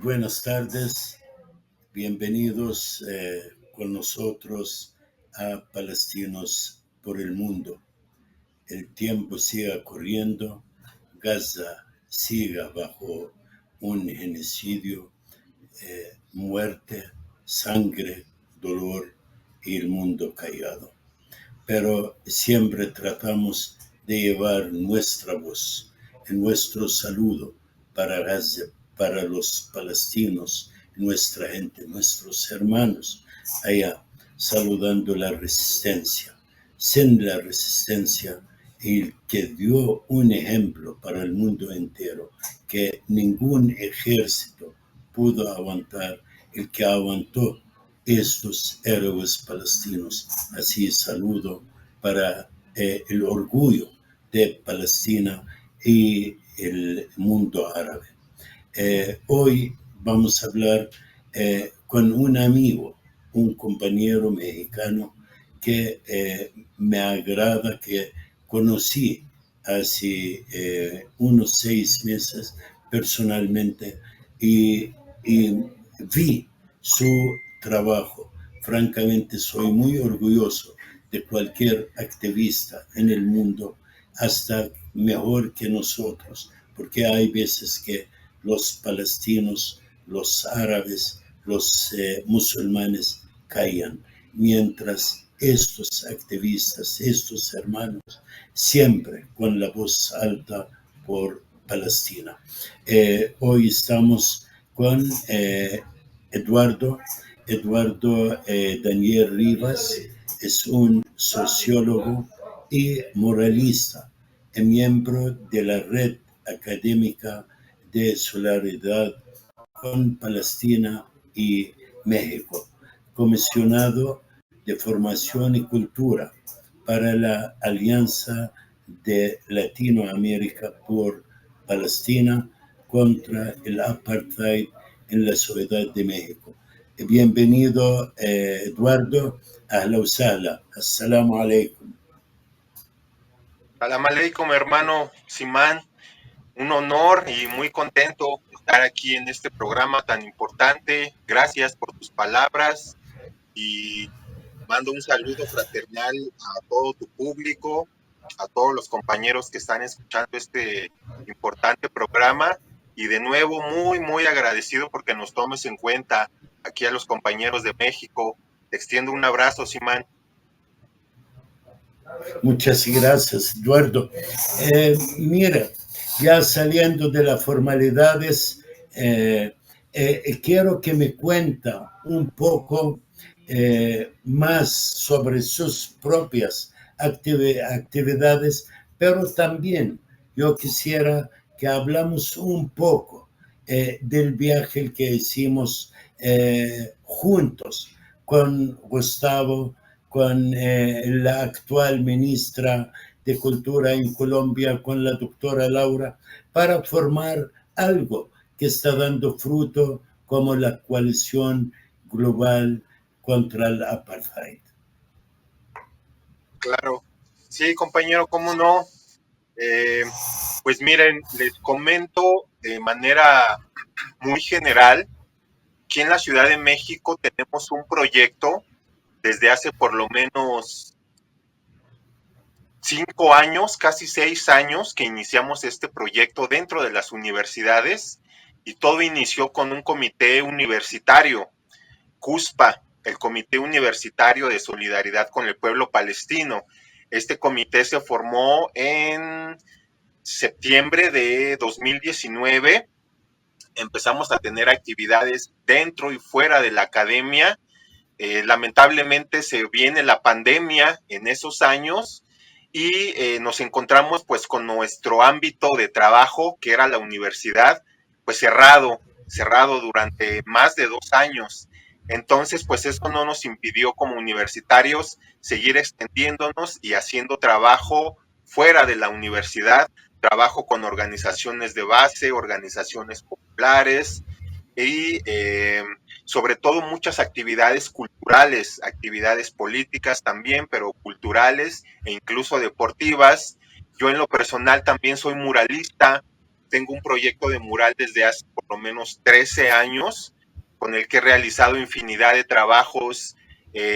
buenas tardes, bienvenidos con nosotros a Palestinos por el Mundo. El tiempo siga corriendo, Gaza siga bajo un genocidio, muerte, sangre, dolor y el mundo callado. Pero siempre tratamos de llevar nuestra voz, en nuestro saludo para Gaza, para los palestinos, nuestra gente, nuestros hermanos allá, saludando la resistencia. Sin la resistencia, el que dio un ejemplo para el mundo entero, que ningún ejército pudo aguantar, el que aguantó estos héroes palestinos. Así saludo para el orgullo de Palestina y el mundo árabe. Hoy vamos a hablar con un amigo, un compañero mexicano que me agrada, que conocí hace unos 6 meses personalmente y vi su trabajo. Francamente, soy muy orgulloso de cualquier activista en el mundo, hasta mejor que nosotros, porque hay veces que los palestinos, los árabes, los musulmanes callan, mientras estos activistas, estos hermanos, siempre con la voz alta por Palestina. Hoy estamos con Eduardo Daniel Rivas. Es un sociólogo y moralista, miembro de la Red Académica de Solidaridad con Palestina y México, comisionado de Formación y Cultura para la Alianza de Latinoamérica por Palestina contra el apartheid en la Ciudad de México. Bienvenido, Eduardo. Ahla usala. Assalamu alaikum. Salam aleikum, hermano Simán. Un honor y muy contento de estar aquí en este programa tan importante. Gracias por tus palabras y mando un saludo fraternal a todo tu público, a todos los compañeros que están escuchando este importante programa y de nuevo muy agradecido porque nos tomes en cuenta aquí a los compañeros de México. Te extiendo un abrazo, Simán. Muchas gracias, Eduardo. Mira, ya saliendo de las formalidades, quiero que me cuenta un poco más sobre sus propias actividades, pero también yo quisiera que hablamos un poco del viaje que hicimos juntos con Gustavo, con la actual ministra de Cultura en Colombia, con la doctora Laura, para formar algo que está dando fruto como la coalición global contra el apartheid. Claro, sí, compañero, cómo no. Pues miren, les comento de manera muy general que en la Ciudad de México tenemos un proyecto desde hace por lo menos 5 años, casi 6 años que iniciamos este proyecto dentro de las universidades y todo inició con un comité universitario, CUSPA, el Comité Universitario de Solidaridad con el Pueblo Palestino. Este comité se formó en septiembre de 2019. Empezamos a tener actividades dentro y fuera de la academia. Lamentablemente se viene la pandemia en esos años y nos encontramos pues con nuestro ámbito de trabajo, que era la universidad, pues cerrado durante más de 2 años. Entonces, pues eso no nos impidió como universitarios seguir extendiéndonos y haciendo trabajo fuera de la universidad, trabajo con organizaciones de base, organizaciones populares y sobre todo muchas actividades culturales, actividades políticas también, pero culturales e incluso deportivas. Yo en lo personal también soy muralista, tengo un proyecto de mural desde hace por lo menos 13 años, con el que he realizado infinidad de trabajos,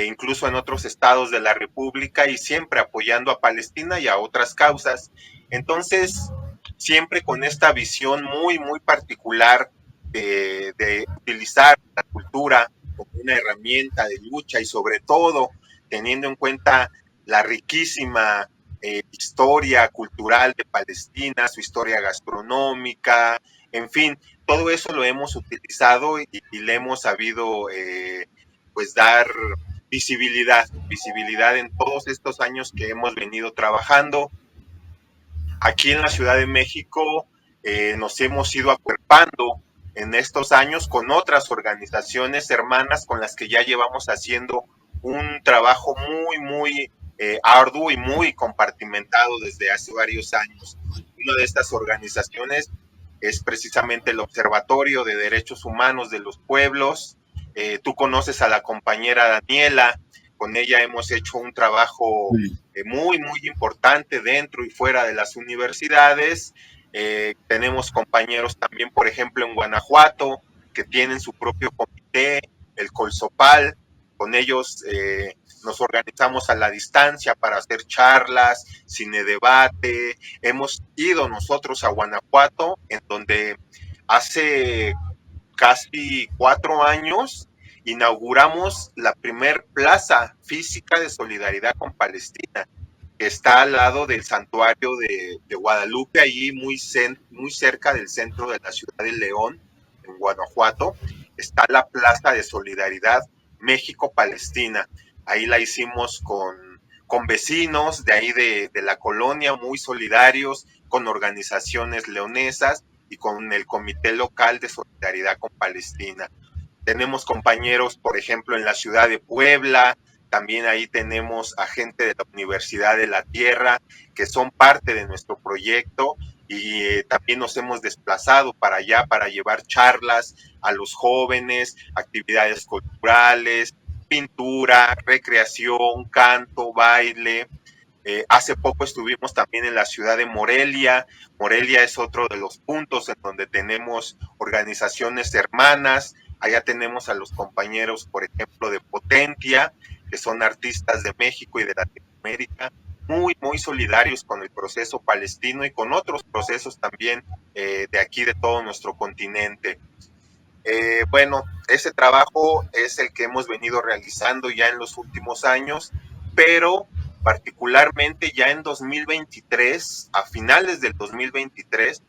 incluso en otros estados de la República, y siempre apoyando a Palestina y a otras causas. Entonces, siempre con esta visión muy, muy particular de utilizar la cultura como una herramienta de lucha, y sobre todo teniendo en cuenta la riquísima historia cultural de Palestina, su historia gastronómica, en fin, todo eso lo hemos utilizado y le hemos sabido pues dar visibilidad en todos estos años que hemos venido trabajando. Aquí en la Ciudad de México nos hemos ido acuerpando en estos años con otras organizaciones hermanas con las que ya llevamos haciendo un trabajo muy, muy arduo y muy compartimentado desde hace varios años. Una de estas organizaciones es precisamente el Observatorio de Derechos Humanos de los Pueblos. Tú conoces a la compañera Daniela, con ella hemos hecho un trabajo muy, muy importante dentro y fuera de las universidades. Tenemos compañeros también, por ejemplo, en Guanajuato, que tienen su propio comité, el Colsopal. Con ellos nos organizamos a la distancia para hacer charlas, cine debate. Hemos ido nosotros a Guanajuato, en donde hace casi 4 años inauguramos la primer plaza física de solidaridad con Palestina, que está al lado del santuario de Guadalupe, allí muy cerca del centro de la ciudad de León, en Guanajuato. Está la Plaza de Solidaridad México-Palestina. Ahí la hicimos con vecinos de ahí de la colonia, muy solidarios, con organizaciones leonesas y con el Comité Local de Solidaridad con Palestina. Tenemos compañeros, por ejemplo, en la ciudad de Puebla, también ahí tenemos a gente de la Universidad de la Tierra que son parte de nuestro proyecto, y también nos hemos desplazado para allá para llevar charlas a los jóvenes, actividades culturales, pintura, recreación, canto, baile. Hace poco estuvimos también en la ciudad de Morelia. Morelia es otro de los puntos en donde tenemos organizaciones hermanas. Allá tenemos a los compañeros, por ejemplo, de Potentia, que son artistas de México y de Latinoamérica, muy, muy solidarios con el proceso palestino y con otros procesos también de aquí, de todo nuestro continente. Bueno, ese trabajo es el que hemos venido realizando ya en los últimos años, pero particularmente ya en 2023, a finales del 2023,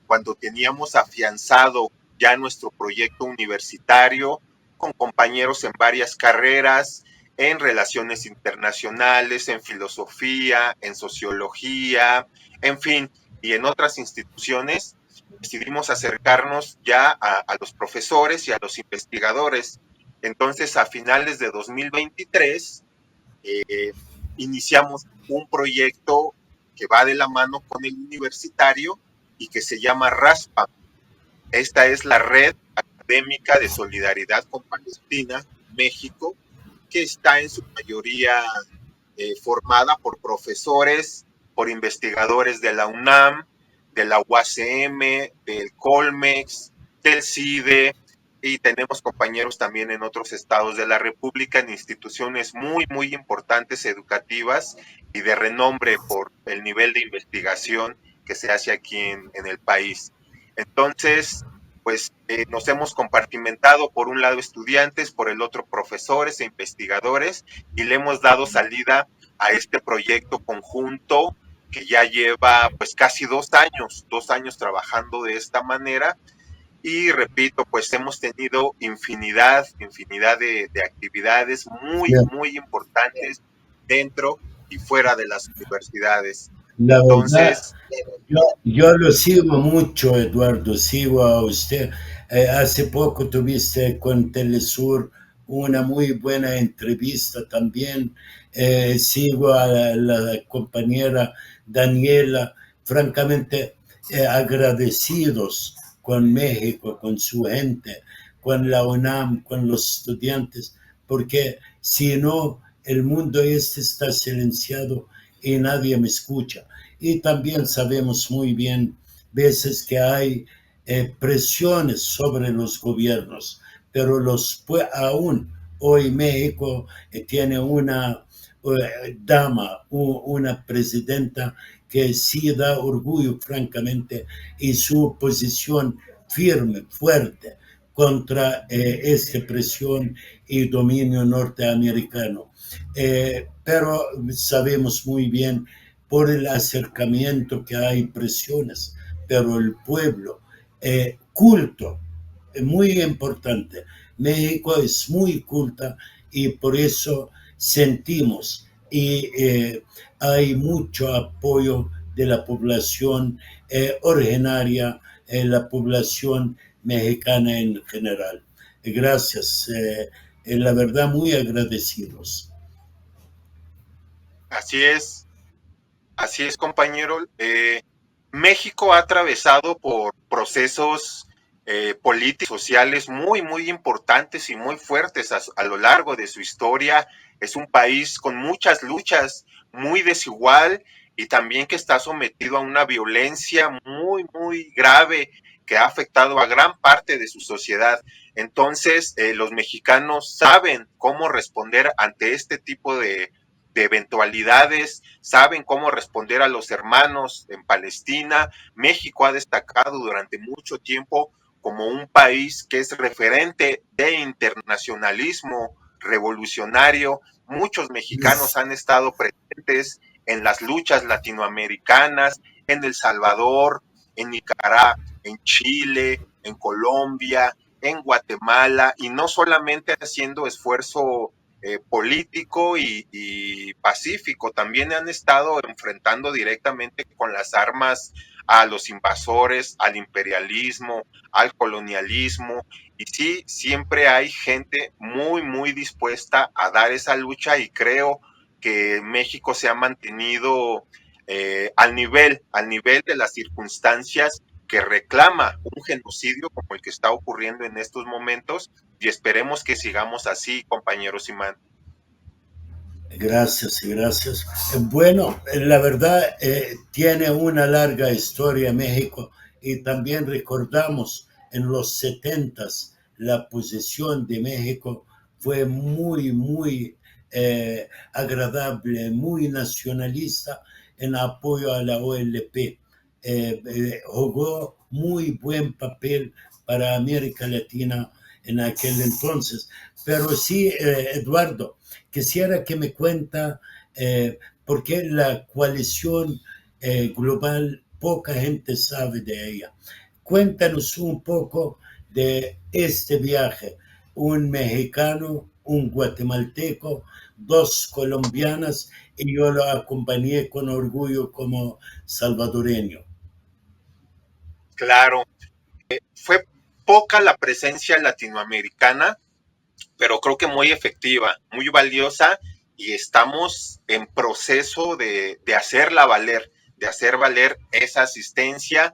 cuando teníamos afianzado ya nuestro proyecto universitario con compañeros en varias carreras, en relaciones internacionales, en filosofía, en sociología, en fin, y en otras instituciones, decidimos acercarnos ya a los profesores y a los investigadores. Entonces, a finales de 2023, eh, iniciamos un proyecto que va de la mano con el universitario y que se llama RASPA. Esta es la Red Académica de Solidaridad con Palestina, México, que está en su mayoría formada por profesores, por investigadores de la UNAM, de la UACM, del Colmex, del CIDE, y tenemos compañeros también en otros estados de la República, en instituciones muy, muy importantes educativas y de renombre por el nivel de investigación que se hace aquí en el país. Entonces, pues nos hemos compartimentado, por un lado estudiantes, por el otro profesores e investigadores, y le hemos dado salida a este proyecto conjunto que ya lleva pues casi 2 años trabajando de esta manera. Y repito, pues hemos tenido infinidad de actividades muy, muy importantes dentro y fuera de las universidades. La verdad, Entonces, yo lo sigo mucho, Eduardo, sigo a usted. Hace poco tuviste con Telesur una muy buena entrevista también. Sigo a la compañera Daniela, francamente agradecidos con México, con su gente, con la UNAM, con los estudiantes, porque si no, el mundo este está silenciado y nadie me escucha. Y también sabemos muy bien veces que hay presiones sobre los gobiernos, pero aún hoy México tiene una dama, una presidenta que sí da orgullo, francamente, y su posición firme, fuerte contra esta presión y dominio norteamericano. Pero sabemos muy bien por el acercamiento que hay presiones, pero el pueblo culto es muy importante. México es muy culta y por eso sentimos y hay mucho apoyo de la población originaria, la población mexicana en general. Gracias, la verdad muy agradecidos. Así es, compañero. México ha atravesado por procesos políticos, sociales muy, muy importantes y muy fuertes a lo largo de su historia. Es un país con muchas luchas, muy desigual y también que está sometido a una violencia muy, muy grave que ha afectado a gran parte de su sociedad. Entonces, los mexicanos saben cómo responder ante este tipo de eventualidades, saben cómo responder a los hermanos en Palestina. México ha destacado durante mucho tiempo como un país que es referente de internacionalismo revolucionario. Muchos mexicanos han estado presentes en las luchas latinoamericanas, en El Salvador, en Nicaragua, en Chile, en Colombia, en Guatemala, y no solamente haciendo esfuerzo político y pacífico, también han estado enfrentando directamente con las armas a los invasores, al imperialismo, al colonialismo, y sí, siempre hay gente muy, muy dispuesta a dar esa lucha y creo que México se ha mantenido al nivel de las circunstancias que reclama un genocidio como el que está ocurriendo en estos momentos y esperemos que sigamos así, compañero Simán. Gracias, gracias. Bueno, la verdad tiene una larga historia México y también recordamos en los setentas la posición de México fue muy, muy agradable, muy nacionalista en apoyo a la OLP. Jugó muy buen papel para América Latina en aquel entonces. Pero sí, Eduardo, quisiera que me cuenta por qué la coalición global, poca gente sabe de ella. Cuéntanos un poco de este viaje. Un mexicano, un guatemalteco, dos colombianas y yo lo acompañé con orgullo como salvadoreño. Claro, fue poca la presencia latinoamericana, pero creo que muy efectiva, muy valiosa y estamos en proceso de hacerla valer, de hacer valer esa asistencia.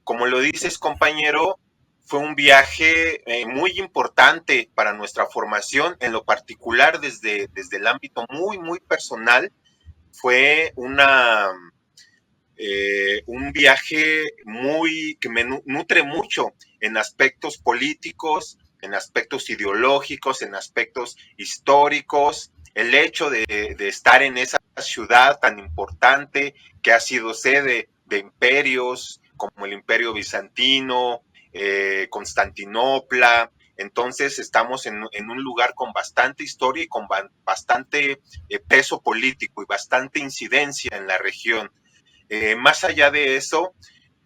Como lo dices, compañero, fue un viaje muy importante para nuestra formación, en lo particular desde el ámbito muy, muy personal. Fue un viaje que me nutre mucho en aspectos políticos, en aspectos ideológicos, en aspectos históricos. El hecho de estar en esa ciudad tan importante que ha sido sede de imperios como el Imperio Bizantino, Constantinopla. Entonces estamos en un lugar con bastante historia y con bastante peso político y bastante incidencia en la región. Más allá de eso,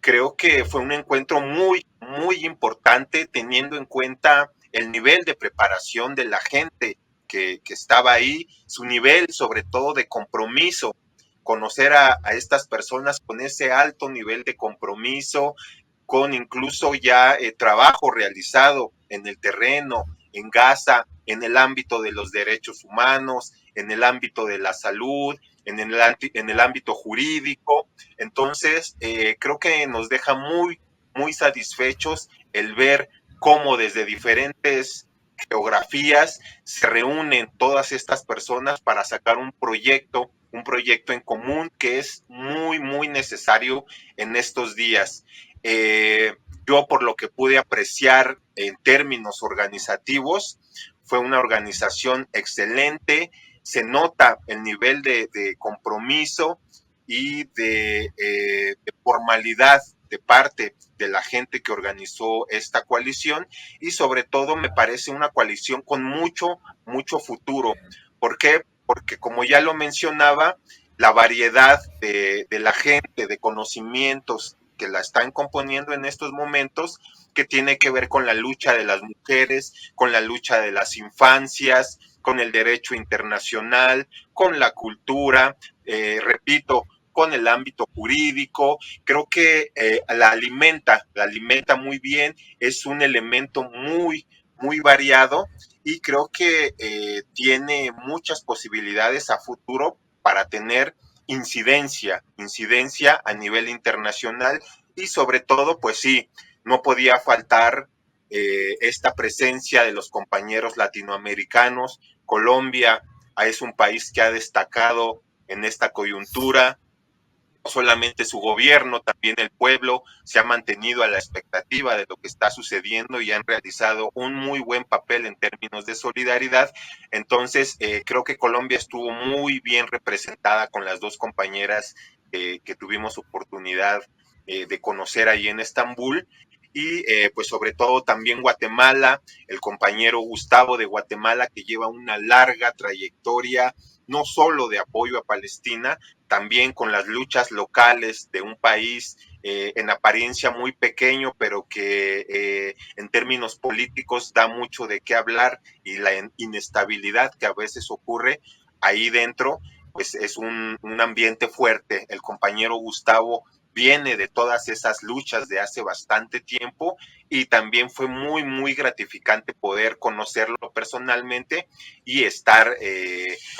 creo que fue un encuentro muy, muy importante teniendo en cuenta el nivel de preparación de la gente que estaba ahí, su nivel sobre todo de compromiso, conocer a estas personas con ese alto nivel de compromiso, con incluso ya trabajo realizado en el terreno, en Gaza, en el ámbito de los derechos humanos, en el ámbito de la salud, en el ámbito jurídico. Entonces, creo que nos deja muy, muy satisfechos el ver cómo desde diferentes geografías se reúnen todas estas personas para sacar un proyecto en común que es muy, muy necesario en estos días. Yo, por lo que pude apreciar en términos organizativos, fue una organización excelente. Se nota el nivel de compromiso y de formalidad de parte de la gente que organizó esta coalición, y sobre todo me parece una coalición con mucho futuro. ¿Por qué? Porque, como ya lo mencionaba, la variedad de la gente, de conocimientos que la están componiendo en estos momentos, que tiene que ver con la lucha de las mujeres, con la lucha de las infancias, con el derecho internacional, con la cultura, repito, con el ámbito jurídico. Creo que la alimenta muy bien, es un elemento muy variado, y creo que tiene muchas posibilidades a futuro para tener incidencia a nivel internacional. Y sobre todo, pues sí, no podía faltar esta presencia de los compañeros latinoamericanos. Colombia es un país que ha destacado en esta coyuntura. No solamente su gobierno, también el pueblo se ha mantenido a la expectativa de lo que está sucediendo y han realizado un muy buen papel en términos de solidaridad. Entonces, creo que Colombia estuvo muy bien representada con las dos compañeras que tuvimos oportunidad de conocer ahí en Estambul. Y pues sobre todo también Guatemala, el compañero Gustavo de Guatemala, que lleva una larga trayectoria no solo de apoyo a Palestina, también con las luchas locales de un país en apariencia muy pequeño, pero que en términos políticos da mucho de qué hablar, y la inestabilidad que a veces ocurre ahí dentro, pues es un ambiente fuerte. El compañero Gustavo viene de todas esas luchas de hace bastante tiempo, y también fue muy gratificante poder conocerlo personalmente y estar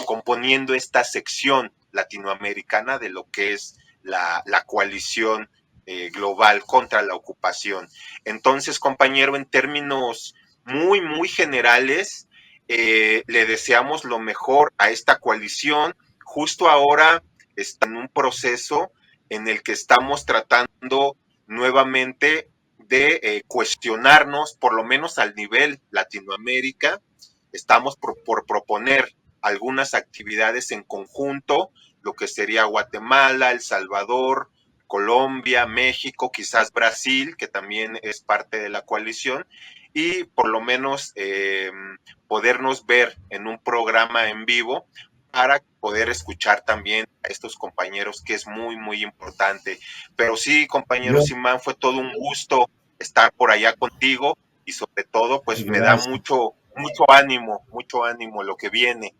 componiendo esta sección latinoamericana de lo que es la coalición global contra la ocupación. Entonces, compañero, en términos muy generales, le deseamos lo mejor a esta coalición. Justo ahora está en un proceso en el que estamos tratando nuevamente de cuestionarnos, por lo menos al nivel Latinoamérica. Estamos por proponer algunas actividades en conjunto, lo que sería Guatemala, El Salvador, Colombia, México, quizás Brasil, que también es parte de la coalición, y por lo menos podernos ver en un programa en vivo para poder escuchar también a estos compañeros, que es muy importante. Pero sí, compañero Yo, Simán, fue todo un gusto estar por allá contigo, y sobre todo, pues me da gracias, mucho ánimo lo que viene.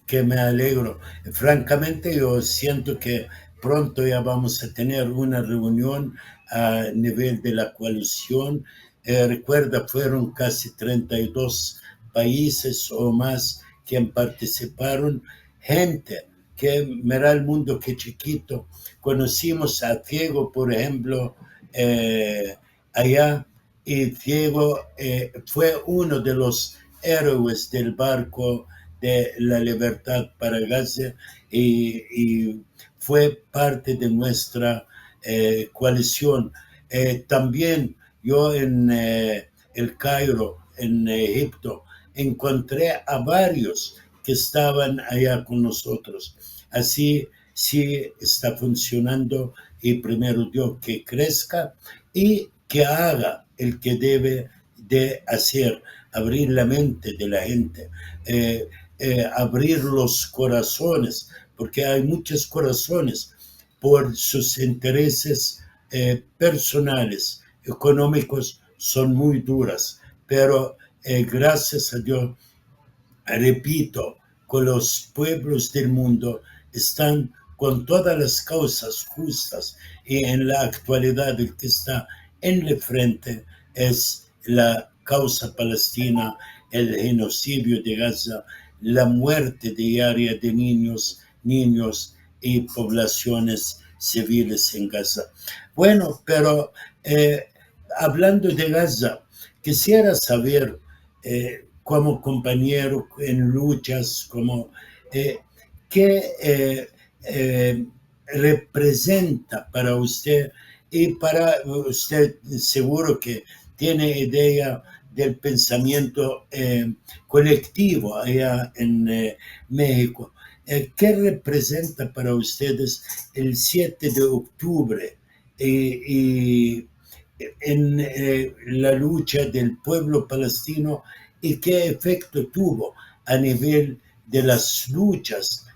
que me alegro. Francamente, yo siento que pronto ya vamos a tener una reunión a nivel de la coalición. Recuerda, fueron casi 32 países o más que participaron. Gente que mira el mundo que chiquito. Conocimos a Diego, por ejemplo, allá, y Diego fue uno de los héroes del barco de la libertad para Gaza, y fue parte de nuestra coalición. También yo en el Cairo, en Egipto, encontré a varios que estaban allá con nosotros. Así sí está funcionando, y primero Dios que crezca y que haga el que debe de hacer, abrir la mente de la gente, abrir los corazones, porque hay muchos corazones por sus intereses personales, económicos, son muy duras, pero gracias a Dios, repito, con los pueblos del mundo están con todas las causas justas, y en la actualidad el que está en el frente es la causa palestina, el genocidio de Gaza, la muerte diaria de niños y poblaciones civiles en Gaza. Bueno, pero hablando de Gaza, quisiera saber, como compañero en luchas, eh, qué representa para usted Y para usted, seguro que tiene idea del pensamiento colectivo allá en México. ¿Qué representa para ustedes el 7 de octubre y en la lucha del pueblo palestino y qué efecto tuvo a nivel de las luchas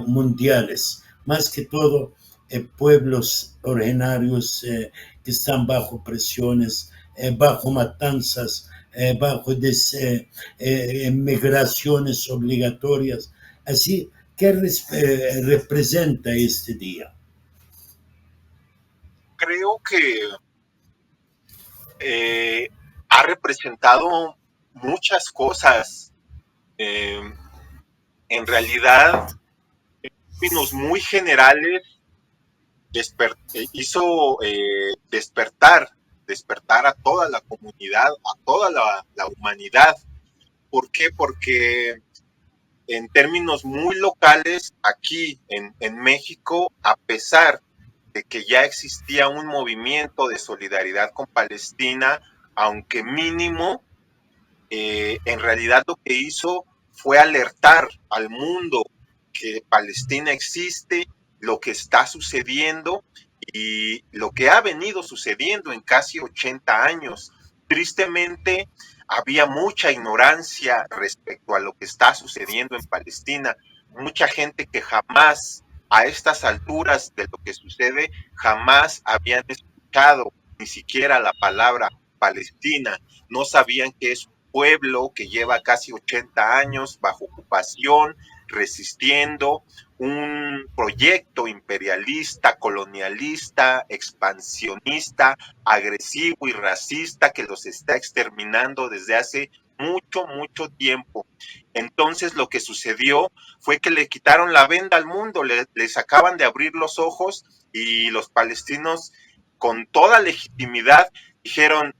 mundiales? Más que todo, pueblos originarios que están bajo presiones, bajo matanzas, bajo migraciones obligatorias. Así, ¿qué representa este día? Creo que ha representado muchas cosas. Eh, en realidad, en términos muy generales, hizo despertar a toda la comunidad, a toda la humanidad. ¿Por qué? Porque en términos muy locales, aquí en México, a pesar de que ya existía un movimiento de solidaridad con Palestina, aunque mínimo, en realidad lo que hizo fue alertar al mundo que Palestina existe, lo que está sucediendo y lo que ha venido sucediendo en casi 80 años. Tristemente, había mucha ignorancia respecto a lo que está sucediendo en Palestina. Mucha gente que jamás, a estas alturas de lo que sucede, jamás habían escuchado ni siquiera la palabra Palestina. No sabían que es pueblo que lleva casi 80 años bajo ocupación, resistiendo un proyecto imperialista, colonialista, expansionista, agresivo y racista que los está exterminando desde hace mucho, mucho tiempo. Entonces lo que sucedió fue que le quitaron la venda al mundo, les acaban de abrir los ojos y los palestinos con toda legitimidad dijeron,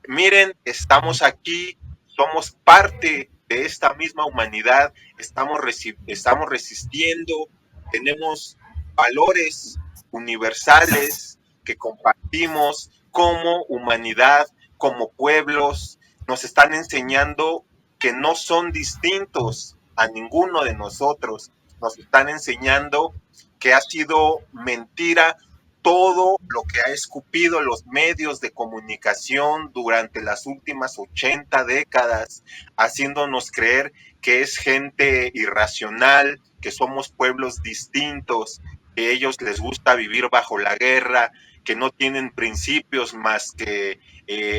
miren, estamos aquí, somos parte de esta misma humanidad, estamos resistiendo, tenemos valores universales que compartimos como humanidad, como pueblos, nos están enseñando que no son distintos a ninguno de nosotros, nos están enseñando que ha sido mentira todo lo que ha escupido los medios de comunicación durante las últimas 80 décadas, haciéndonos creer que es gente irracional, que somos pueblos distintos, que a ellos les gusta vivir bajo la guerra, que no tienen principios más que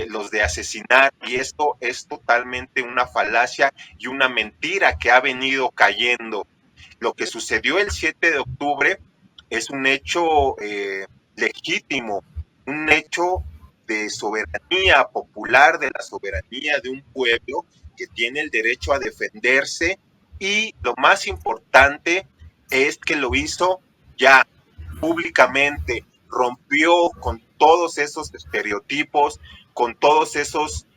los de asesinar, y esto es totalmente una falacia y una mentira que ha venido cayendo. Lo que sucedió el 7 de octubre es un hecho legítimo, un hecho de soberanía popular, de la soberanía de un pueblo que tiene el derecho a defenderse y lo más importante es que lo hizo ya públicamente, rompió con todos esos estereotipos, con todos esos,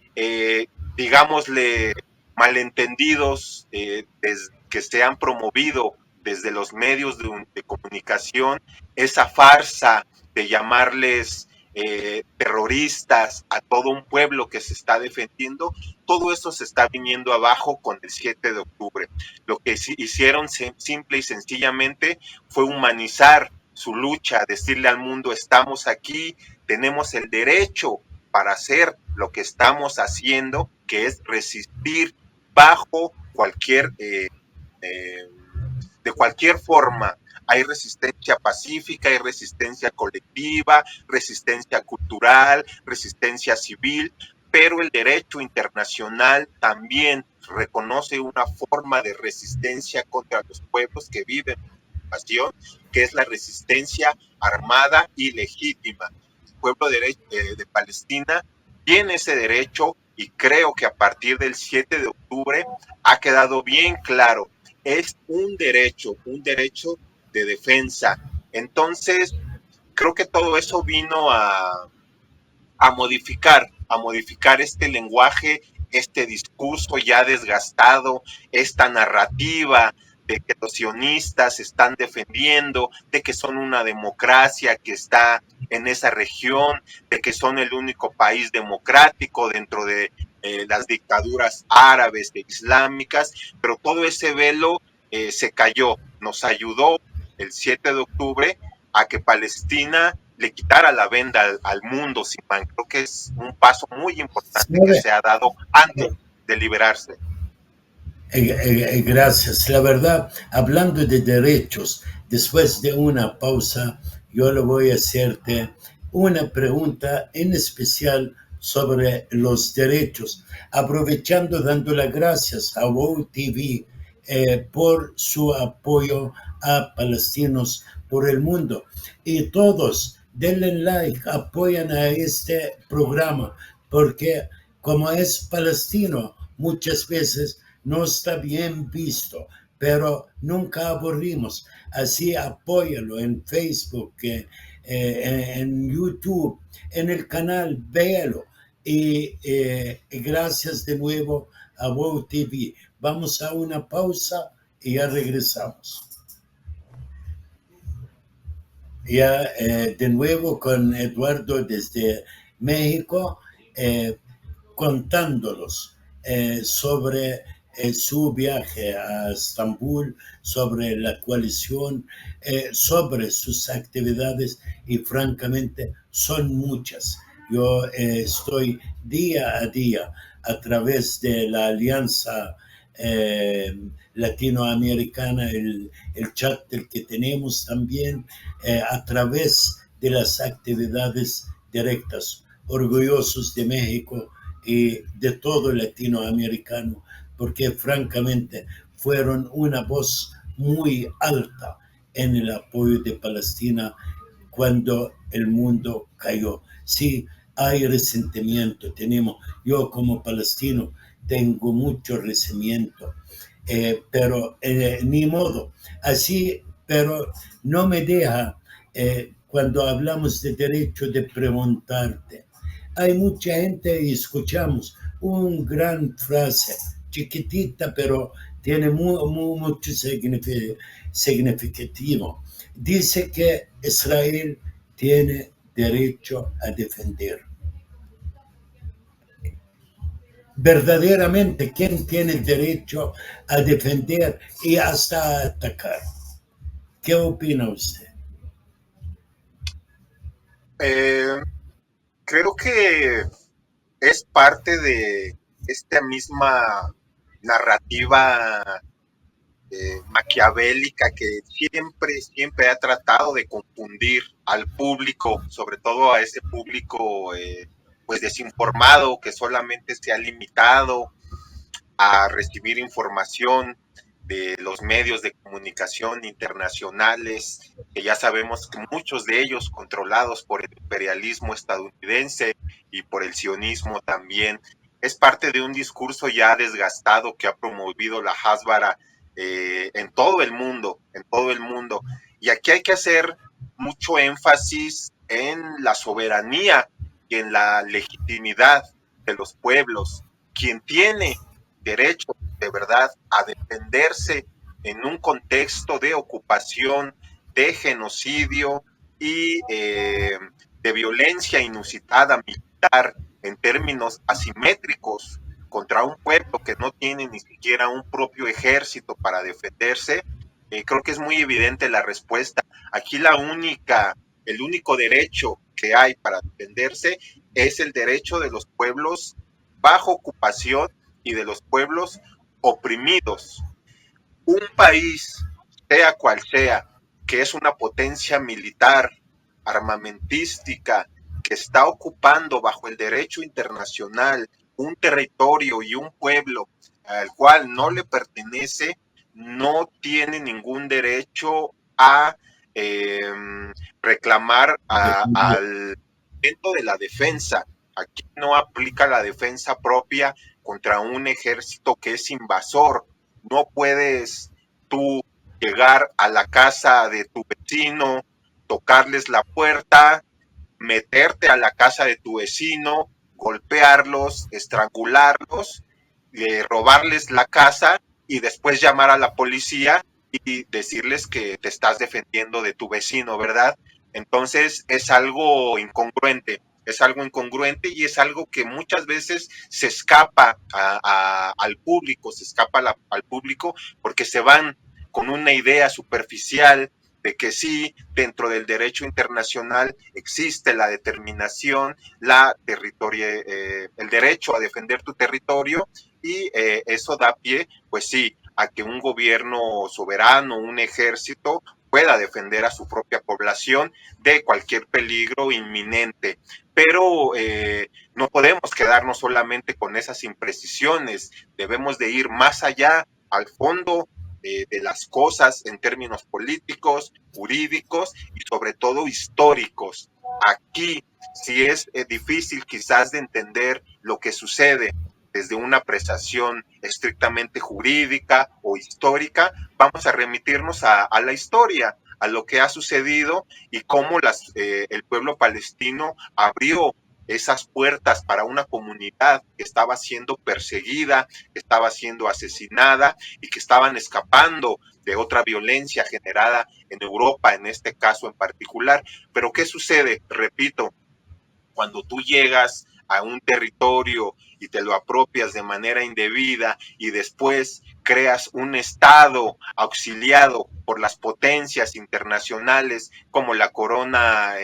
digámosle, malentendidos que se han promovido desde los medios de comunicación, esa farsa de llamarles terroristas a todo un pueblo que se está defendiendo, todo eso se está viniendo abajo con el 7 de octubre. Lo que hicieron simple y sencillamente fue humanizar su lucha, decirle al mundo, estamos aquí, tenemos el derecho para hacer lo que estamos haciendo, que es resistir bajo cualquier de cualquier forma. Hay resistencia pacífica, hay resistencia colectiva, resistencia cultural, resistencia civil, pero el derecho internacional también reconoce una forma de resistencia contra los pueblos que viven en ocupación, que es la resistencia armada y legítima. El pueblo de Palestina tiene ese derecho y creo que a partir del 7 de octubre ha quedado bien claro, es un derecho de defensa. Entonces, creo que todo eso vino a modificar este lenguaje, este discurso ya desgastado, esta narrativa de que los sionistas están defendiendo, de que son una democracia que está en esa región, de que son el único país democrático dentro de las dictaduras árabes e islámicas, pero todo ese velo se cayó. Nos ayudó el 7 de octubre a que Palestina le quitara la venda al mundo, Simán. Creo que es un paso muy importante que ¿Sabe? se ha dado antes de liberarse. Gracias. La verdad, hablando de derechos, después de una pausa, yo le voy a hacerte una pregunta en especial sobre los derechos, aprovechando dando las gracias a WOW TV por su apoyo a palestinos por el mundo. Y todos denle like, apoyan a este programa, porque como es palestino, muchas veces no está bien visto, pero nunca aburrimos. Así apóyalo en Facebook, en YouTube, en el canal, véalo. Y gracias de nuevo a WOW TV. Vamos a una pausa y ya regresamos. Ya de nuevo con Eduardo desde México, contándolos sobre su viaje a Estambul, sobre la coalición, sobre sus actividades y francamente son muchas. Yo estoy día a día a través de la alianza latinoamericana, el chat del que tenemos también, a través de las actividades directas, orgullosos de México y de todo el latinoamericano, porque francamente fueron una voz muy alta en el apoyo de Palestina cuando el mundo cayó. Sí, hay resentimiento, yo como palestino tengo mucho resentimiento, pero ni modo, así, pero no me deja, cuando hablamos de derecho, de preguntarte. Hay mucha gente y escuchamos una gran frase, chiquitita, pero tiene mucho significativo. Dice que Israel tiene derecho a defender. Verdaderamente, ¿quién tiene el derecho a defender y hasta a atacar? ¿Qué opina usted? Creo que es parte de esta misma narrativa maquiavélica que siempre ha tratado de confundir al público, sobre todo a ese público pues desinformado, que solamente se ha limitado a recibir información de los medios de comunicación internacionales, que ya sabemos que muchos de ellos controlados por el imperialismo estadounidense y por el sionismo también. Es parte de un discurso ya desgastado que ha promovido la Hasbara en todo el mundo, en todo el mundo. Y aquí hay que hacer mucho énfasis en la soberanía y en la legitimidad de los pueblos. Quien tiene derecho de verdad a defenderse en un contexto de ocupación, de genocidio y de violencia inusitada militar en términos asimétricos contra un pueblo que no tiene ni siquiera un propio ejército para defenderse, creo que es muy evidente la respuesta. Aquí el único derecho que hay para defenderse es el derecho de los pueblos bajo ocupación y de los pueblos oprimidos. Un país, sea cual sea, que es una potencia militar, armamentística, que está ocupando bajo el derecho internacional un territorio y un pueblo al cual no le pertenece, no tiene ningún derecho a reclamar al momento de la defensa. Aquí no aplica la defensa propia contra un ejército que es invasor. No puedes tú llegar a la casa de tu vecino, tocarles la puerta, meterte a la casa de tu vecino, golpearlos, estrangularlos, robarles la casa y después llamar a la policía y decirles que te estás defendiendo de tu vecino, ¿verdad? Entonces es algo incongruente. Es algo incongruente y es algo que muchas veces se escapa al público, se escapa al público porque se van con una idea superficial de que sí, dentro del derecho internacional existe la determinación, el derecho a defender tu territorio y eso da pie, pues sí, a que un gobierno soberano, un ejército pueda defender a su propia población de cualquier peligro inminente. Pero no podemos quedarnos solamente con esas imprecisiones, debemos de ir más allá, al fondo de las cosas en términos políticos, jurídicos y sobre todo históricos. Aquí sí es difícil quizás de entender lo que sucede desde una apreciación estrictamente jurídica o histórica. Vamos a remitirnos a la historia, a lo que ha sucedido y cómo el pueblo palestino abrió esas puertas para una comunidad que estaba siendo perseguida, que estaba siendo asesinada y que estaban escapando de otra violencia generada en Europa, en este caso en particular. Pero ¿qué sucede? Repito, cuando tú llegas a un territorio y te lo apropias de manera indebida y después creas un estado auxiliado por las potencias internacionales como la corona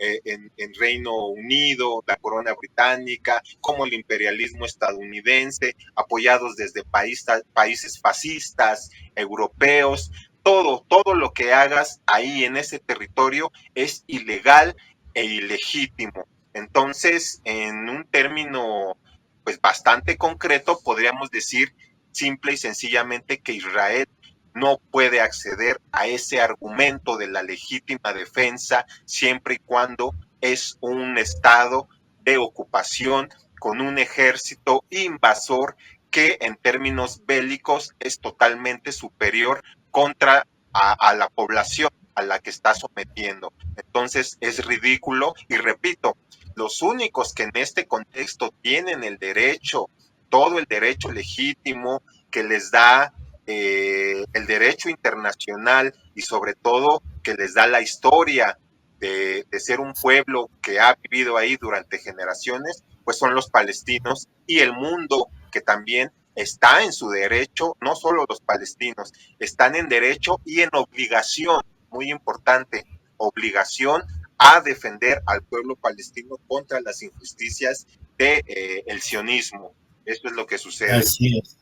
en Reino Unido, la corona británica, como el imperialismo estadounidense, apoyados desde países fascistas, europeos, todo lo que hagas ahí en ese territorio es ilegal e ilegítimo. Entonces, en un término pues bastante concreto, podríamos decir simple y sencillamente que Israel no puede acceder a ese argumento de la legítima defensa siempre y cuando es un estado de ocupación con un ejército invasor que en términos bélicos es totalmente superior contra a la población a la que está sometiendo. Entonces es ridículo y repito, los únicos que en este contexto tienen el derecho, todo el derecho legítimo que les da el derecho internacional y sobre todo que les da la historia de ser un pueblo que ha vivido ahí durante generaciones, pues son los palestinos y el mundo que también está en su derecho, no solo los palestinos, están en derecho y en obligación, muy importante, obligación a defender al pueblo palestino contra las injusticias del sionismo. Eso es lo que sucede. Así es.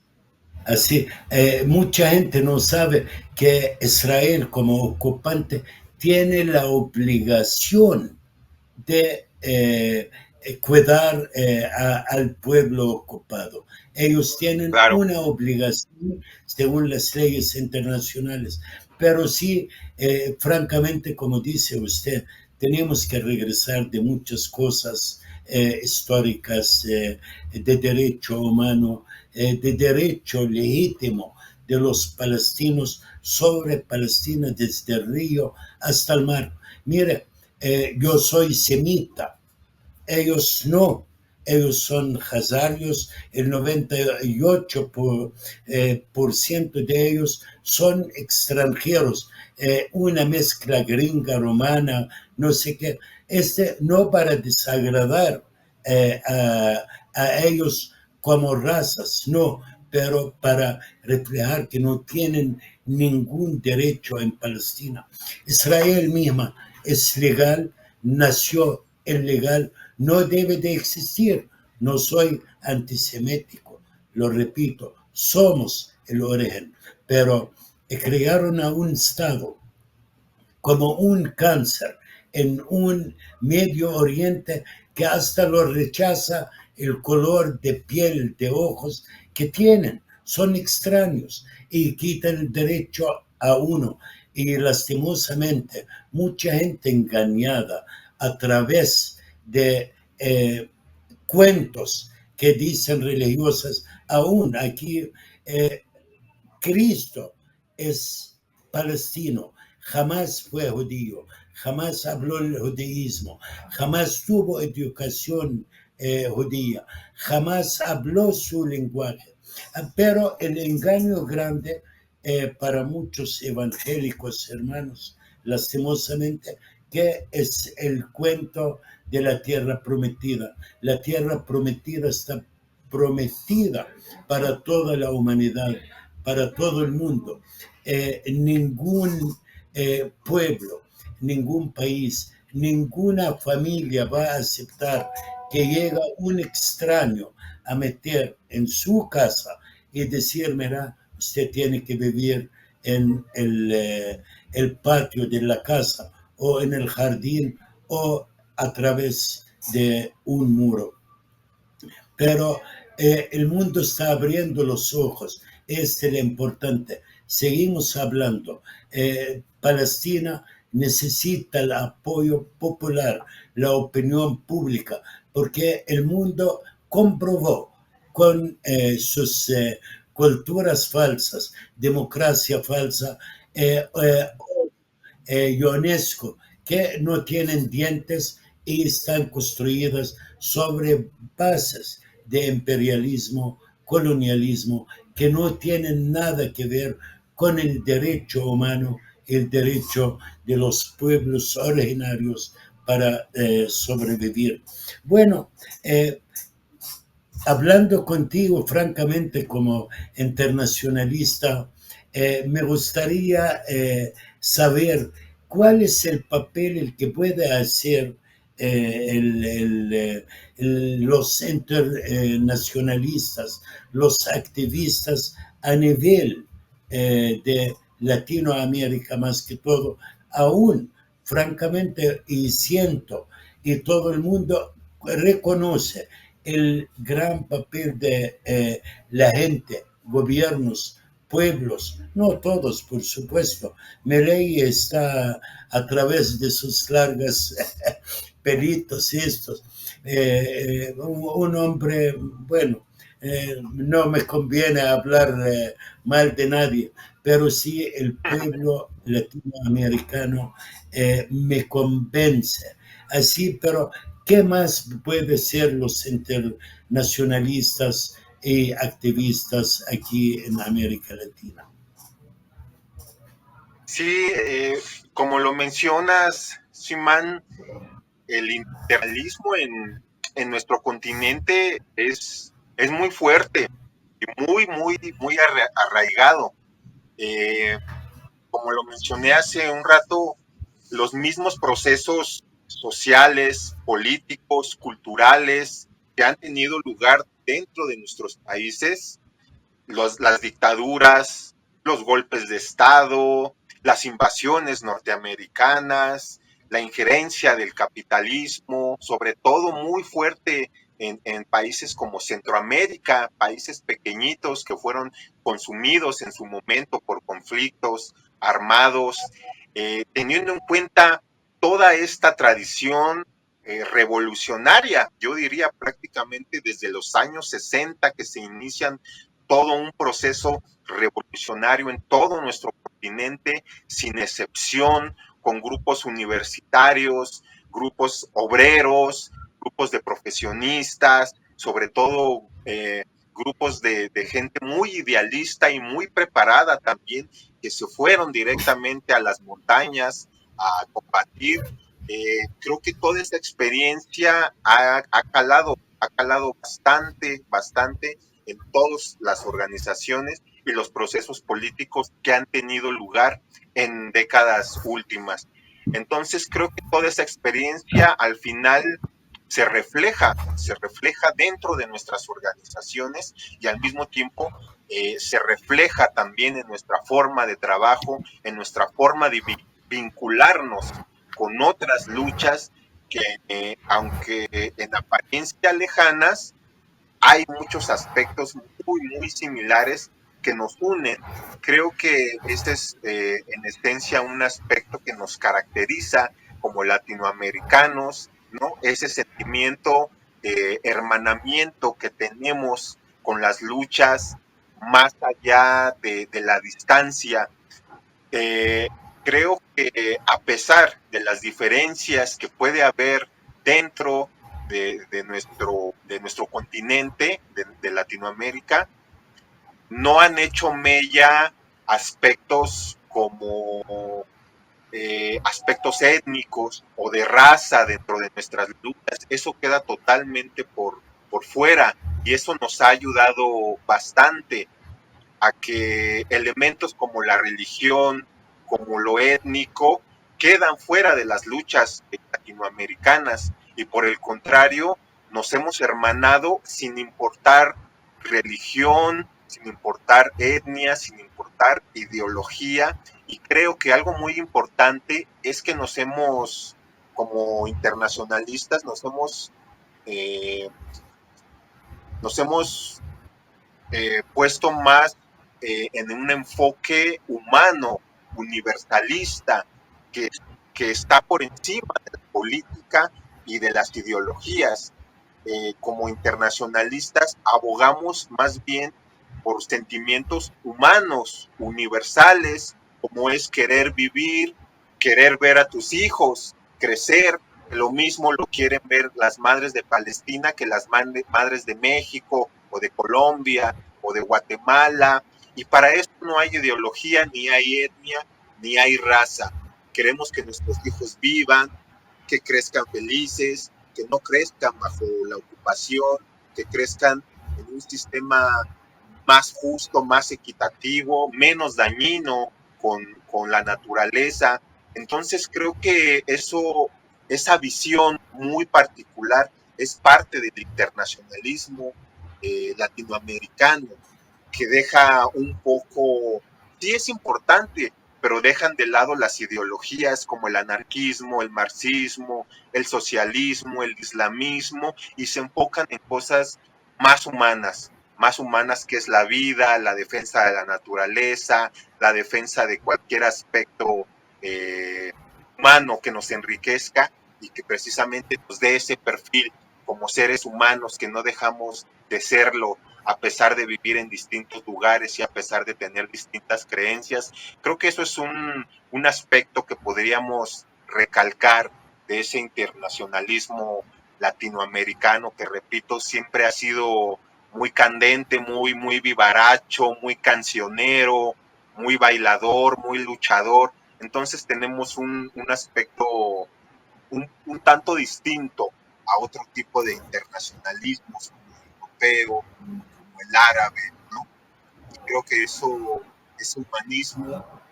Así, mucha gente no sabe que Israel como ocupante tiene la obligación de cuidar al pueblo ocupado. Ellos tienen Claro, una obligación según las leyes internacionales, pero sí, francamente, como dice usted, tenemos que regresar de muchas cosas históricas, de derecho humano, de derecho legítimo de los palestinos sobre Palestina desde el río hasta el mar. Mire, yo soy semita, ellos no, ellos son hazarios, el 98% por ciento de ellos son extranjeros, una mezcla gringa, romana, no sé qué, no para desagradar a ellos como razas, no, pero para reflejar que no tienen ningún derecho en Palestina. Israel misma es legal, nació ilegal, no debe de existir. No soy antisemético, lo repito, somos el origen, pero crearon a un Estado como un cáncer en un Medio Oriente que hasta lo rechaza el color de piel, de ojos que tienen. Son extraños y quitan el derecho a uno. Y lastimosamente, mucha gente engañada a través de cuentos que dicen religiosas, aún aquí Cristo es palestino, jamás fue judío, jamás habló el judaísmo, jamás tuvo educación judía, jamás habló su lenguaje. Pero el engaño grande para muchos evangélicos hermanos, lastimosamente, que es el cuento de la tierra prometida. La tierra prometida está prometida para toda la humanidad, para todo el mundo. Ningún pueblo, ningún país, ninguna familia va a aceptar que llega un extraño a meter en su casa y decir, mira, usted tiene que vivir en el patio de la casa o en el jardín o a través de un muro. Pero el mundo está abriendo los ojos, es lo importante. Seguimos hablando. Palestina necesita el apoyo popular, la opinión pública, porque el mundo comprobó con sus culturas falsas, democracia falsa, eh, eh, UNESCO, que no tienen dientes y están construidas sobre bases de imperialismo, colonialismo, que no tienen nada que ver con el derecho humano, el derecho de los pueblos originarios para sobrevivir. Bueno, hablando contigo francamente como internacionalista, me gustaría saber cuál es el papel el que puede hacer los internacionalistas, los activistas a nivel de Latinoamérica más que todo, aún francamente y siento, y todo el mundo reconoce el gran papel de la gente, gobiernos, pueblos, no todos, por supuesto. Milei está a través de sus largas pelitos estos, un hombre, bueno, no me conviene hablar mal de nadie, pero sí el pueblo latinoamericano me convence. Así, pero ¿qué más puede ser los internacionalistas y activistas aquí en América Latina? Sí, como lo mencionas, Simán, el internacionalismo en nuestro continente es muy fuerte y muy arraigado. Eh, como lo mencioné hace un rato, los mismos procesos sociales, políticos, culturales que han tenido lugar dentro de nuestros países, las dictaduras, los golpes de Estado, las invasiones norteamericanas, la injerencia del capitalismo, sobre todo muy fuerte en países como Centroamérica, países pequeñitos que fueron consumidos en su momento por conflictos armados, teniendo en cuenta toda esta tradición revolucionaria, yo diría prácticamente desde los años 60 que se inician todo un proceso revolucionario en todo nuestro continente, sin excepción, con grupos universitarios, grupos obreros, grupos de profesionistas, sobre todo grupos de gente muy idealista y muy preparada también, que se fueron directamente a las montañas a combatir. Creo que toda esta experiencia ha calado bastante en todas las organizaciones y los procesos políticos que han tenido lugar en décadas últimas. Entonces creo que toda esa experiencia al final se refleja dentro de nuestras organizaciones y al mismo tiempo se refleja también en nuestra forma de trabajo, en nuestra forma de vincularnos con otras luchas que, aunque en apariencia lejanas, hay muchos aspectos muy similares que nos unen. Creo que este es en esencia un aspecto que nos caracteriza como latinoamericanos, ¿no? Ese sentimiento de hermanamiento que tenemos con las luchas más allá de la distancia. Eh, Creo que a pesar de las diferencias que puede haber dentro de nuestro continente, de Latinoamérica, no han hecho mella aspectos como aspectos étnicos o de raza dentro de nuestras luchas. Eso queda totalmente por fuera y eso nos ha ayudado bastante a que elementos como la religión, como lo étnico, quedan fuera de las luchas latinoamericanas y por el contrario, nos hemos hermanado sin importar religión, sin importar etnia, sin importar ideología y creo que algo muy importante es que como internacionalistas, nos hemos puesto más en un enfoque humano, universalista, que, que está por encima de la política y de las ideologías. Como internacionalistas abogamos más bien por sentimientos humanos, universales, como es querer vivir, querer ver a tus hijos crecer. Lo mismo lo quieren ver las madres de Palestina que las madres de México o de Colombia o de Guatemala. Y para eso no hay ideología, ni hay etnia, ni hay raza. Queremos que nuestros hijos vivan, que crezcan felices, que no crezcan bajo la ocupación, que crezcan en un sistema más justo, más equitativo, menos dañino con la naturaleza. Entonces creo que esa visión muy particular es parte del internacionalismo latinoamericano, que deja un poco, sí es importante, pero dejan de lado las ideologías como el anarquismo, el marxismo, el socialismo, el islamismo, y se enfocan en cosas más humanas que es la vida, la defensa de la naturaleza, la defensa de cualquier aspecto eh, humano que nos enriquezca y que precisamente nos dé ese perfil como seres humanos que no dejamos de serlo a pesar de vivir en distintos lugares y a pesar de tener distintas creencias. Creo que eso es un aspecto que podríamos recalcar de ese internacionalismo latinoamericano que, repito, siempre ha sido muy candente, muy vivaracho, muy cancionero, muy bailador, muy luchador. Entonces tenemos un aspecto un tanto distinto a otro tipo de internacionalismos como el europeo, como el árabe, ¿no? Y creo que ese humanismo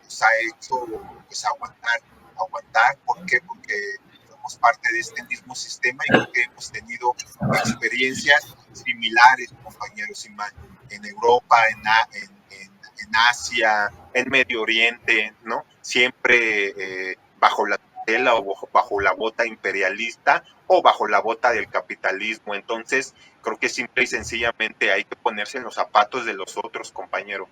nos ha hecho pues aguantar. ¿Por qué? Porque somos parte de este mismo sistema y creo que hemos tenido experiencias similares, compañeros, en Europa, en Asia, en Medio Oriente, ¿no? Siempre bajo la tutela o bajo la bota imperialista o bajo la bota del capitalismo. Entonces, creo que simple y sencillamente hay que ponerse en los zapatos de los otros, compañero.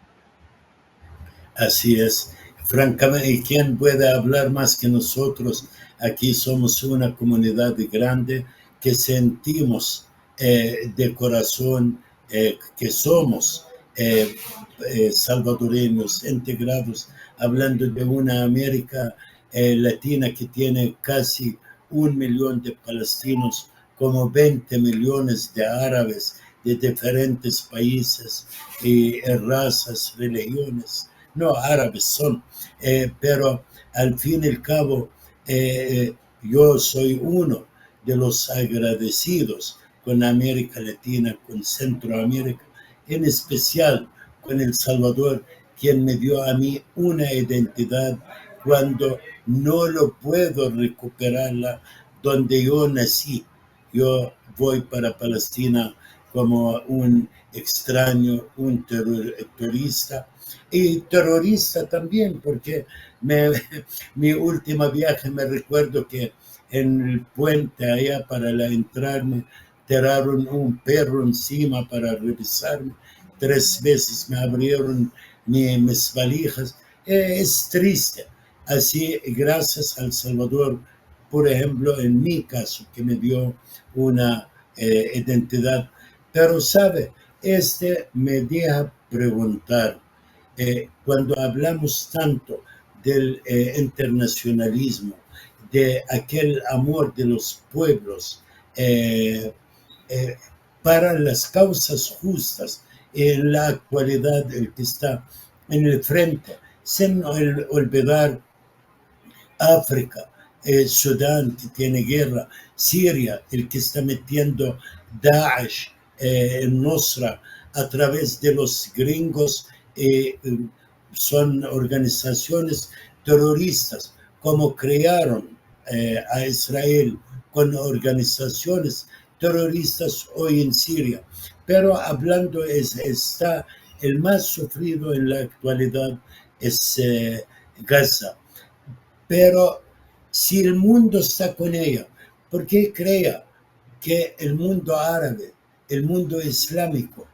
Así es. Francamente, ¿y quién puede hablar más que nosotros? Aquí somos una comunidad grande que sentimos de corazón que somos salvadoreños integrados, hablando de una América latina que tiene casi 1 millón de palestinos, como 20 millones de árabes de diferentes países y razas, religiones no árabes son, pero al fin y al cabo yo soy uno de los agradecidos con América Latina, con Centroamérica, en especial con El Salvador, quien me dio a mí una identidad cuando no lo puedo recuperarla donde yo nací. Yo voy para Palestina como un extraño, un turista y terrorista también, porque me, mi última viaje me recuerdo que en el puente allá para la entrar me tiraron un perro encima para revisarme. 3 veces me abrieron mis valijas. Es triste. Así, gracias al Salvador, por ejemplo, en mi caso, que me dio una identidad. Pero, ¿sabe? Me deja preguntar, cuando hablamos tanto del internacionalismo, de aquel amor de los pueblos eh, eh, para las causas justas, en la actualidad el que está en el frente, sin olvidar África, Sudán que tiene guerra, Siria, el que está metiendo Daesh en Nusra a través de los gringos, son organizaciones terroristas, como crearon a Israel con organizaciones terroristas hoy en Siria. Pero hablando, está el más sufrido en la actualidad es Gaza. Pero si el mundo está con ella, ¿por qué crea que el mundo árabe, el mundo islámico,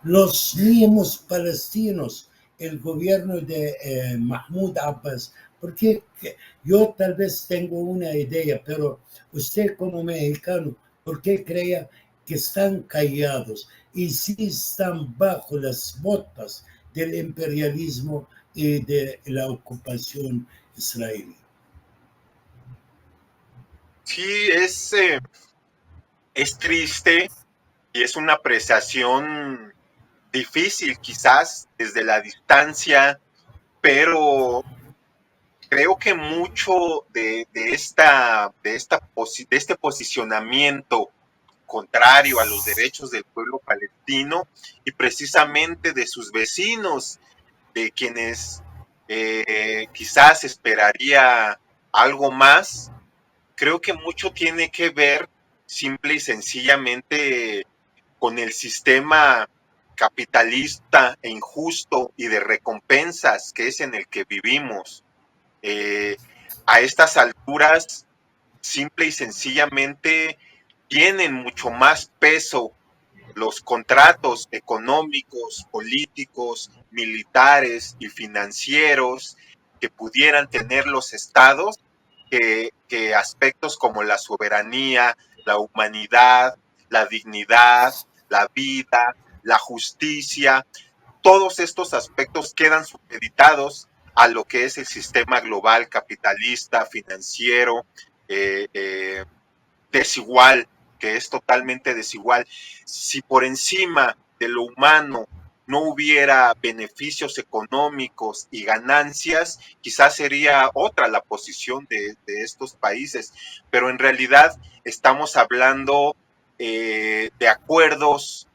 los mismos palestinos, el gobierno de Mahmoud Abbas? Porque yo tal vez tengo una idea, pero usted como mexicano, ¿por qué crea que están callados y si están bajo las botas del imperialismo y de la ocupación israelí? Sí, es triste y es una apreciación difícil quizás desde la distancia, pero creo que mucho de este posicionamiento contrario a los derechos del pueblo palestino y precisamente de sus vecinos, de quienes quizás esperaría algo más, creo que mucho tiene que ver simple y sencillamente con el sistema capitalista e injusto y de recompensas que es en el que vivimos. Eh, a estas alturas, simple y sencillamente, tienen mucho más peso los contratos económicos, políticos, militares y financieros que pudieran tener los estados que aspectos como la soberanía, la humanidad, la dignidad, la vida, la justicia, todos estos aspectos quedan supeditados a lo que es el sistema global capitalista, financiero, eh, eh, desigual, que es totalmente desigual. Si por encima de lo humano no hubiera beneficios económicos y ganancias, quizás sería otra la posición de estos países, pero en realidad estamos hablando de acuerdos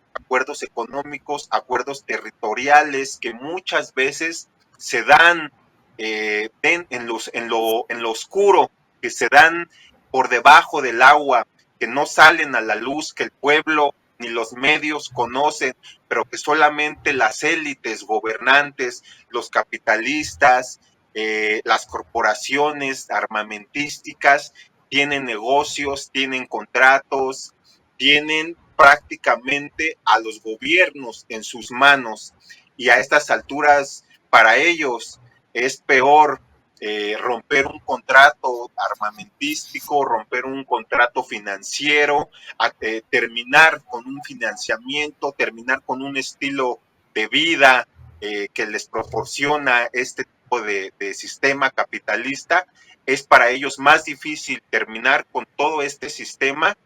económicos, acuerdos territoriales que muchas veces se dan en lo oscuro, que se dan por debajo del agua, que no salen a la luz, que el pueblo ni los medios conocen, pero que solamente las élites gobernantes, los capitalistas, las corporaciones armamentísticas tienen negocios, tienen contratos, tienen prácticamente a los gobiernos en sus manos y a estas alturas para ellos es peor romper un contrato armamentístico, romper un contrato financiero, terminar con un financiamiento, terminar con un estilo de vida que les proporciona este tipo de sistema capitalista, es para ellos más difícil terminar con todo este sistema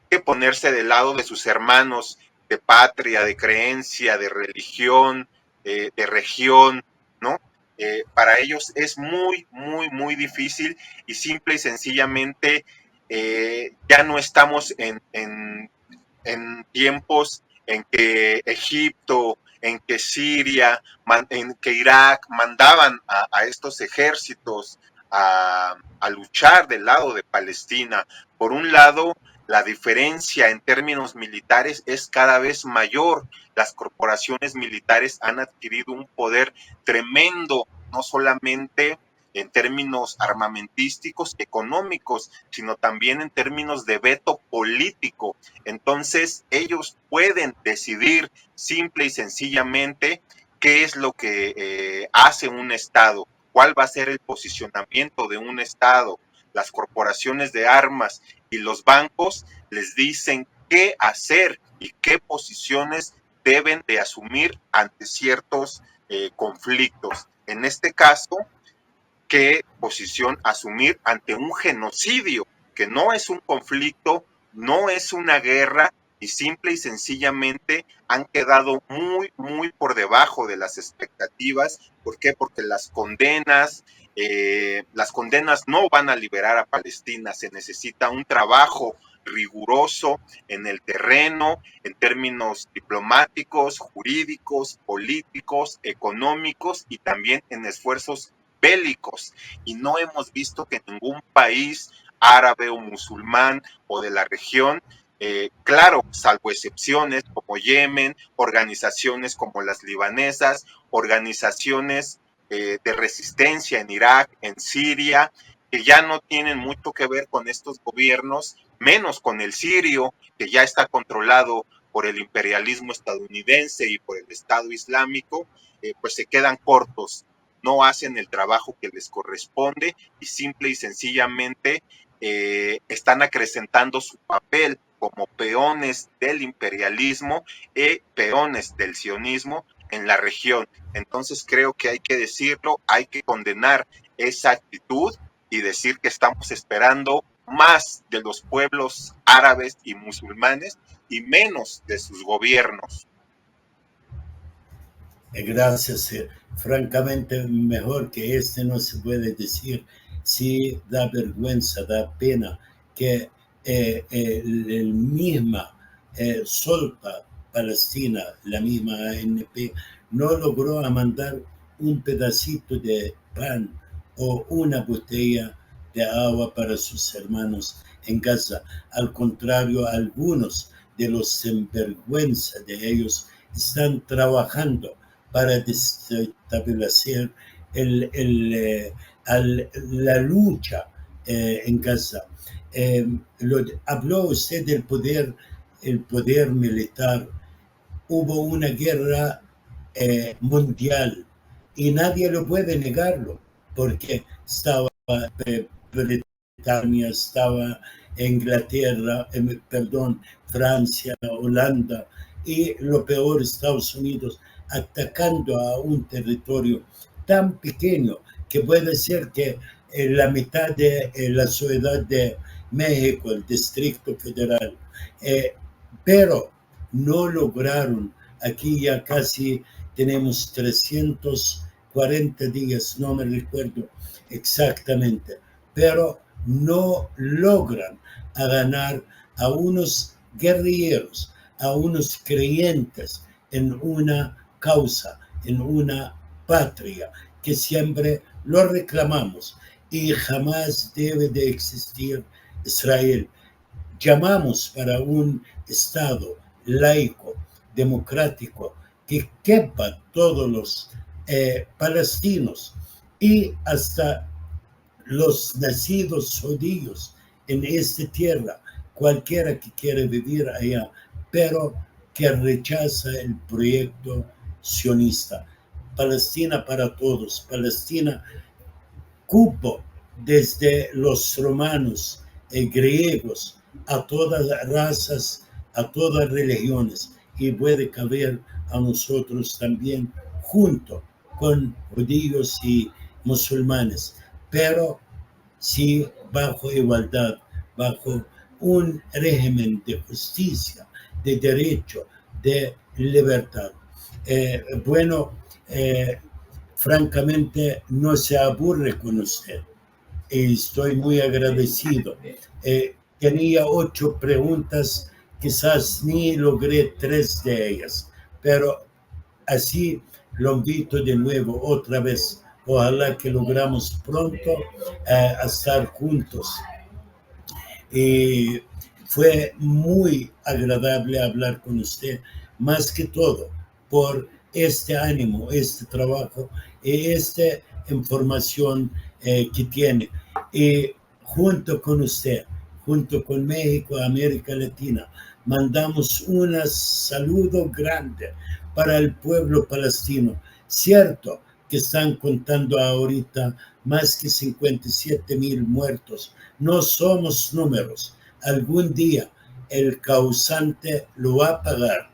que ponerse del lado de sus hermanos de patria, de creencia, de religión, de región, ¿no? Para ellos es muy, muy, muy difícil y simple y sencillamente ya no estamos en tiempos en que Egipto, en que Siria, en que Irak mandaban a estos ejércitos a luchar del lado de Palestina. Por un lado, la diferencia en términos militares es cada vez mayor. Las corporaciones militares han adquirido un poder tremendo, no solamente en términos armamentísticos, económicos, sino también en términos de veto político. Entonces, ellos pueden decidir simple y sencillamente qué es lo que hace un Estado, cuál va a ser el posicionamiento de un Estado. Las corporaciones de armas y los bancos les dicen qué hacer y qué posiciones deben de asumir ante ciertos conflictos. En este caso, qué posición asumir ante un genocidio, que no es un conflicto, no es una guerra y simple y sencillamente han quedado muy, muy por debajo de las expectativas. ¿Por qué? Porque las condenas Las condenas no van a liberar a Palestina, se necesita un trabajo riguroso en el terreno, en términos diplomáticos, jurídicos, políticos, económicos y también en esfuerzos bélicos. Y no hemos visto que ningún país árabe o musulmán o de la región, claro, salvo excepciones como Yemen, organizaciones como las libanesas, organizaciones de resistencia en Irak, en Siria, que ya no tienen mucho que ver con estos gobiernos, menos con el sirio, que ya está controlado por el imperialismo estadounidense y por el Estado Islámico, pues se quedan cortos, no hacen el trabajo que les corresponde y simple y sencillamente están acrecentando su papel como peones del imperialismo y peones del sionismo en la región. Entonces creo que hay que decirlo, hay que condenar esa actitud y decir que estamos esperando más de los pueblos árabes y musulmanes y menos de sus gobiernos. Gracias. Francamente, mejor que este no se puede decir. Sí, da vergüenza, da pena que el misma Solpa Palestina, la misma ANP, no logró mandar un pedacito de pan o una botella de agua para sus hermanos en Gaza. Al contrario, algunos de los sinvergüenza de ellos están trabajando para desestabilizar la lucha en Gaza. Habló usted del poder, el poder militar. Hubo una guerra mundial y nadie lo puede negarlo, porque estaba Britania, estaba Inglaterra, perdón, Francia, Holanda y lo peor, Estados Unidos, atacando a un territorio tan pequeño que puede ser que la mitad de la ciudad de México, el Distrito Federal, pero no lograron. Aquí ya casi tenemos 340 días, no me recuerdo exactamente, pero no logran a ganar a unos guerrilleros, a unos creyentes en una causa, en una patria que siempre lo reclamamos y jamás debe de existir Israel. Llamamos para un Estado laico, democrático, que quepa todos los palestinos y hasta los nacidos judíos en esta tierra, cualquiera que quiera vivir allá, pero que rechaza el proyecto sionista. Palestina para todos, Palestina cupo desde los romanos y griegos a todas las razas, a todas religiones, y puede caber a nosotros también junto con judíos y musulmanes, pero sí bajo igualdad, bajo un régimen de justicia, de derecho, de libertad. Bueno, francamente no se aburre con usted y estoy muy agradecido. Tenía 8 preguntas, quizás ni logré 3 de ellas, pero así lo invito de nuevo otra vez. Ojalá que logramos pronto estar juntos. Y fue muy agradable hablar con usted, más que todo por este ánimo, este trabajo y esta información que tiene. Y junto con usted, junto con México, América Latina, mandamos un saludo grande para el pueblo palestino. Cierto que están contando ahorita más que 57,000 muertos. No somos números. Algún día el causante lo va a pagar.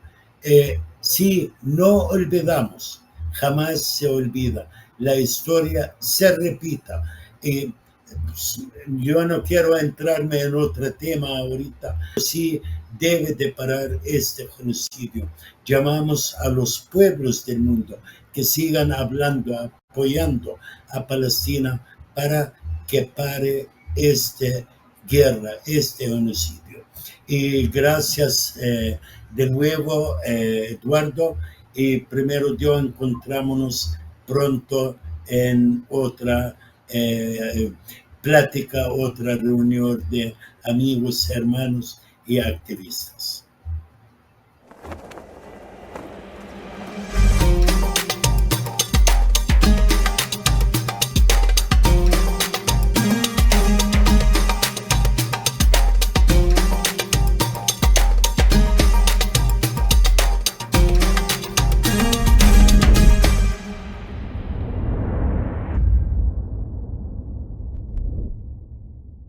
Si no olvidamos, jamás se olvida. La historia se repita. Yo no quiero entrarme en otro tema ahorita. Sí debe de parar este genocidio. Llamamos a los pueblos del mundo que sigan hablando, apoyando a Palestina para que pare esta guerra, este genocidio. Y gracias de nuevo, Eduardo, y primero Dios, encontrámonos pronto en otra plática, otra reunión de amigos, hermanos y activistas.